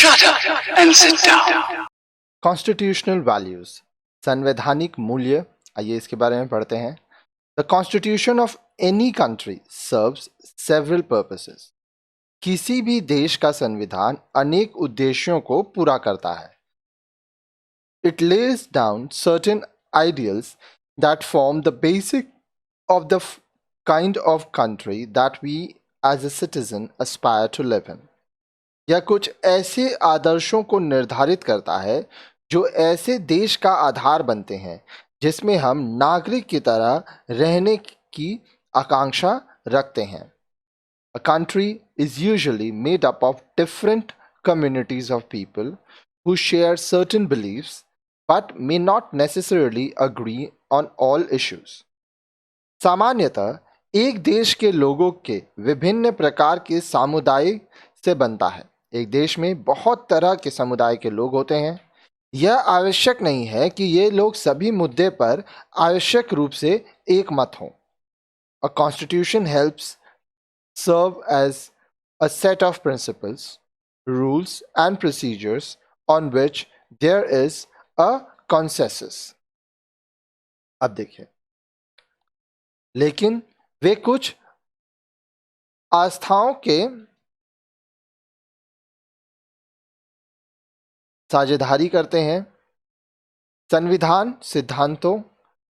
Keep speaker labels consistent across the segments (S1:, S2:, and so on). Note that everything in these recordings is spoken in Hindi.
S1: Shut up and sit down.
S2: Constitutional values, संवैधानिक मूल्य। आइए इसके बारे में पढ़ते हैं। The constitution of any country serves several purposes. किसी भी देश का संविधान अनेक उद्देश्यों को पूरा करता है। It lays down certain ideals that form the basic of the kind of country that we as a citizen aspire to live in. यह कुछ ऐसे आदर्शों को निर्धारित करता है जो ऐसे देश का आधार बनते हैं जिसमें हम नागरिक की तरह रहने की आकांक्षा रखते हैं। A country is usually made up of different communities of people who share certain beliefs but may not necessarily agree on all issues. सामान्यतः एक देश के लोगों के विभिन्न प्रकार के समुदाय से बनता है। एक देश में बहुत तरह के समुदाय के लोग होते हैं। यह आवश्यक नहीं है कि ये लोग सभी मुद्दे पर आवश्यक रूप से एक मत हों। A constitution helps serve as a set of principles, rules, and procedures on which there is a consensus. अब देखिए, लेकिन वे कुछ आस्थाओं के साझेदारी करते हैं। संविधान सिद्धांतों,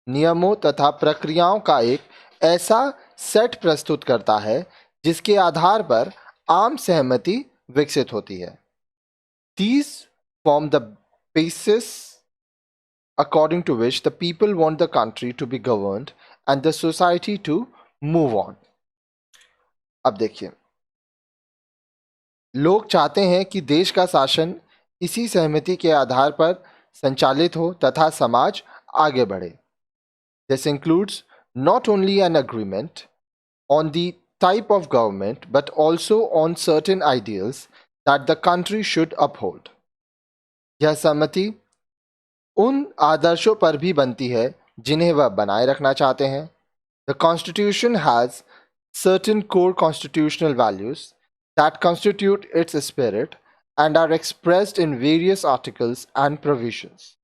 S2: नियमों तथा प्रक्रियाओं का एक ऐसा सेट प्रस्तुत करता है जिसके आधार पर आम सहमति विकसित होती है। These form the basis according to which the people want the country to be governed and the society to move on. अब देखिए, लोग चाहते हैं कि देश का शासन इसी सहमति के आधार पर संचालित हो तथा समाज आगे बढ़े। This includes not only an agreement on the type of government but also on certain ideals that the country should uphold. यह सहमति उन आदर्शों पर भी बनती है जिन्हें वह बनाए रखना चाहते हैं। The Constitution has certain core constitutional values that constitute its spirit and are expressed in various articles and provisions.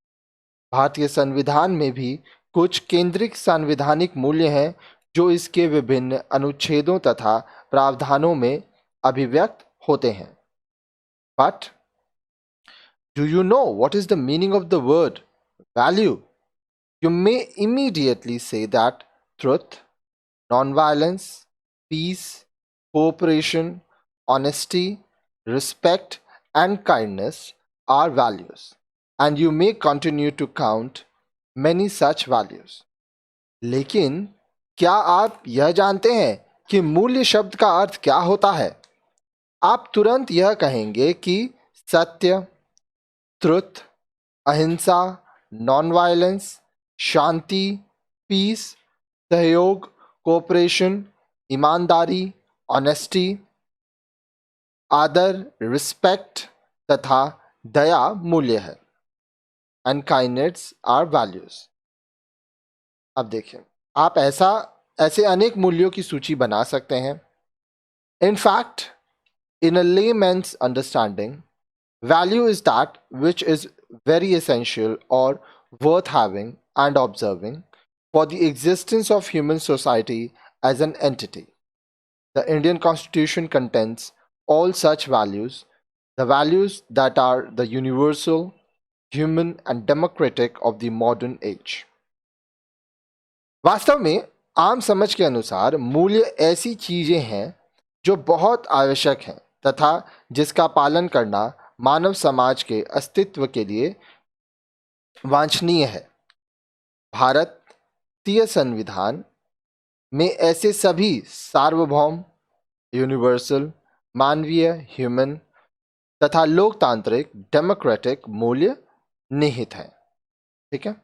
S2: भारतीय संविधान में भी कुछ केंद्रित संवैधानिक मूल्य हैं जो इसके विभिन्न अनुच्छेदों तथा प्रावधानों में अभिव्यक्त होते हैं। But do you know what is the meaning of the word value? You may immediately say that truth, non-violence, peace, cooperation, honesty, respect, and kindness are values, and you may continue to count many such values. लेकिन क्या आप यह जानते हैं कि मूल्य शब्द का अर्थ क्या होता है? आप तुरंत यह कहेंगे कि सत्य, ट्रुथ, अहिंसा, नॉन वायलेंस, शांति, पीस, सहयोग, कोऑपरेशन, ईमानदारी, ऑनेस्टी, आदर, रिस्पेक्ट तथा दया मूल्य है। And kindness are values. अब देखिए, आप ऐसे अनेक मूल्यों की सूची बना सकते हैं। In fact, in a layman's understanding, value is that which is very essential or worth having and observing for the existence of human society as an entity. The Indian Constitution contains all such values, the values that are the universal, human and democratic of the modern age. वास्तव में आम समझ के अनुसार मूल्य ऐसी चीजें हैं जो बहुत आवश्यक हैं तथा जिसका पालन करना मानव समाज के अस्तित्व के लिए वांछनीय है। भारतीय संविधान में ऐसे सभी सार्वभौम, यूनिवर्सल, मानवीय, ह्यूमन तथा लोकतांत्रिक डेमोक्रेटिक मूल्य निहित हैं। ठीक है।